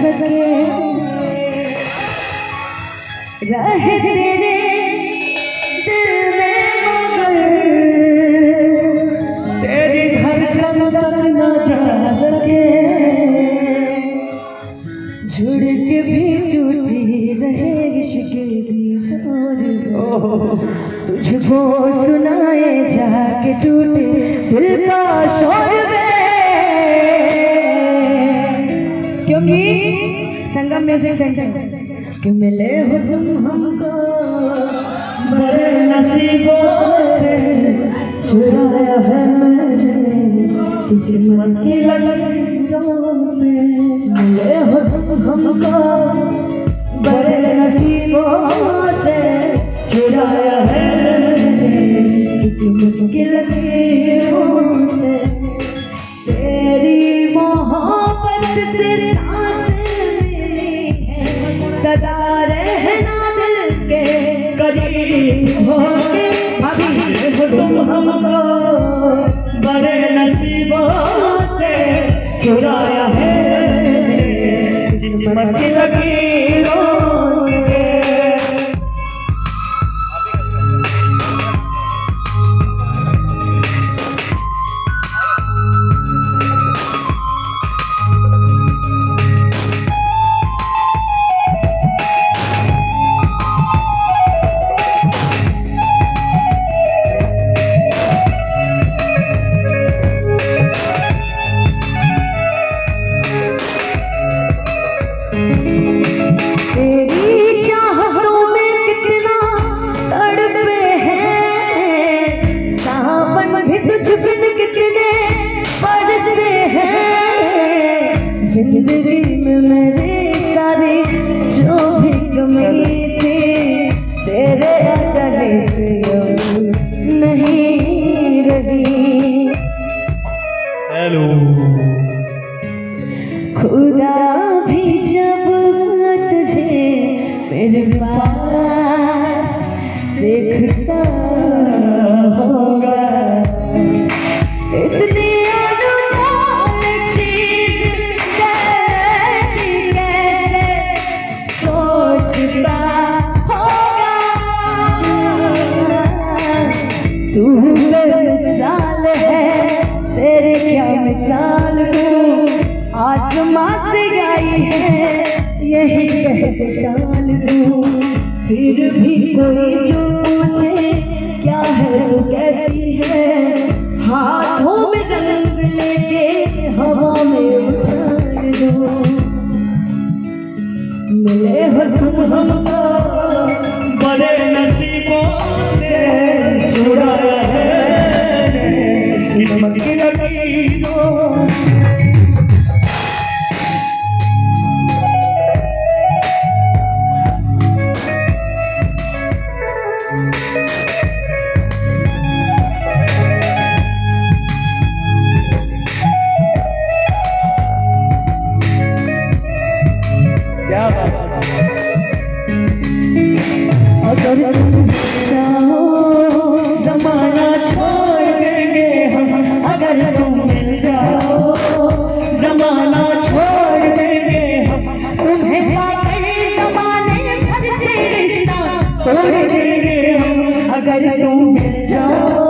सके रहे तेरे दिल में मगर तेरी धड़कन तक न जा सके जुड़ के भी टूटी रहे इश्क की डोर तुझको सुनाए जाके टूटे दिल का शोर क्योंकि संगम म्यूजिक सेंटर कि मिले हो तुम हमको बड़े नसीबों से चुराया है मैंने किस्मत की लकीरों से मिले हो तुम हमको बड़े नसीबों से चुराया है मैंने किस्मत की लकीरों से तेरी मोहब्बत से सदा रहना दिल के करीब होके अभी तुम हमको बड़े नसीबों से चुराया है किस्मत की लकीरों से। जिंदगी में मेरे सारे जो भी कमी थी तेरे जाने से नहीं रही। हेलो खुदा भी जब तुझे मेरे पास देखता होगा इतनी तू मिसाल है तेरे क्या मिसाल तू आसमां से आई है यही कह के टाल दूं फिर भी कोई जो पूछे क्या है तू कैसी है हाथों में रंग लेके हवा में उछाल दूं मिले हो तुम हमको बड़े नसीबों से चुराया है किस्मत की लकीरों। क्या बात अगर जमाना छोड़ देंगे हम अगर तुम मिल जाओ जमाना छोड़ देंगे हम तुम्हें पाकर जमाने भर से रिश्ता तोड़ देंगे हम अगर तुम मिल जाओ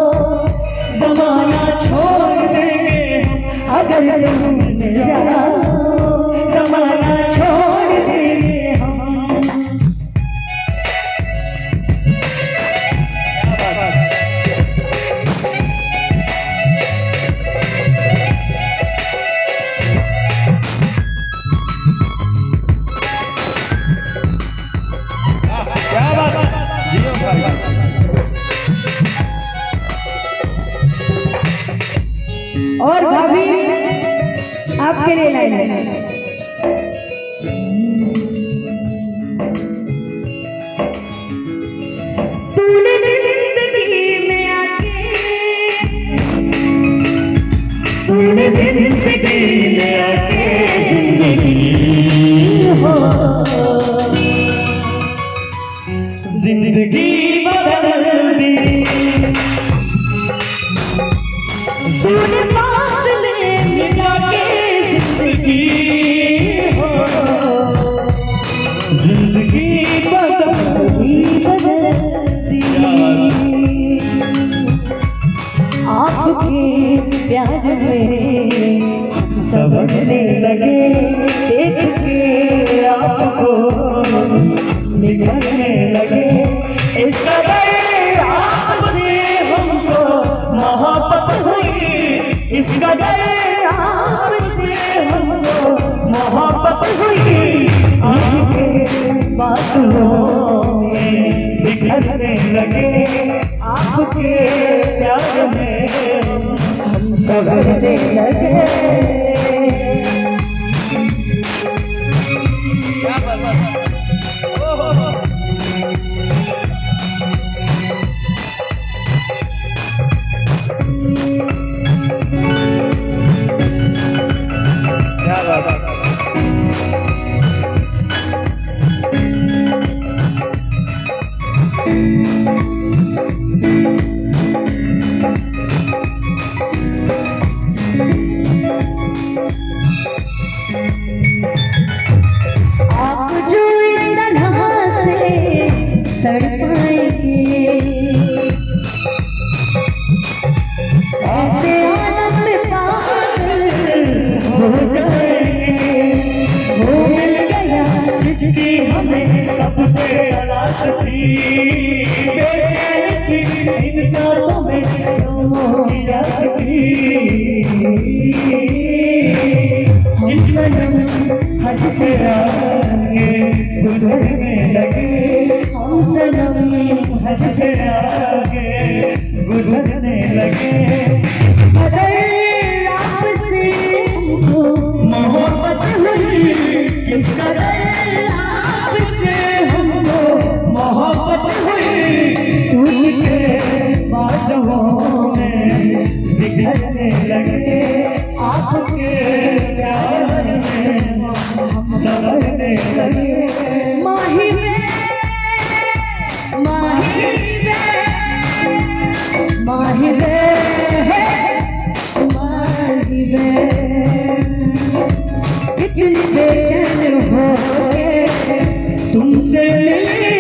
जमाना छोड़ देंगे हम अगर तुम मिल जाओ जमाना छोड़ देंगे हम। और भाभी आपके लिए लाइन है तूने जिंदगी में आके तूने जिंदगी में आके जिंदगी बदल दी तूने फासले मिला के जिंदगी लगे देख के आपको निकलने लगे इस कदर आपसे हमको मोहब्बत हुई इस कदर आपसे हमको मोहब्बत हुई आपके बातों में बिखरने लगे आपके प्यार में हम संवरने लगे आप जो इस तरह से तड़पाएंगे ऐसे आलम में पागल हो जाएंगे वो मिल गया जिसकी हमें कब से तलाश थी बेचैनी इन सांसों में जो गिरास थी जिस सनम हद से आगे गुजरने लगे हम सनम हद से आगे गुजरने लगे अगर आपसे हमको मोहब्बत हुई किस कदर आपसे हमको मोहब्बत हुई उनके बातों में बिखरने लगे आपके प्यार में हम संवरने लगे माही में माही में माही में माही में कितनी बेचैन हो गए तुमसे मिली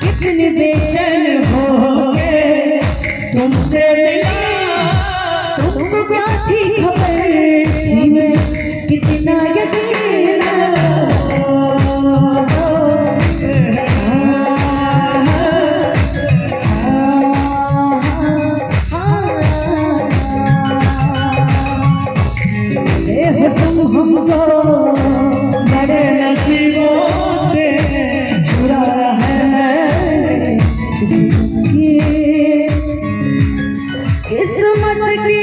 कितनी बेचैन हो गए तुमसे मिला तुमको क्या थी खबर में कितना यकीन तुम हमको बड़े नसीबों से चुराया है किस्मत की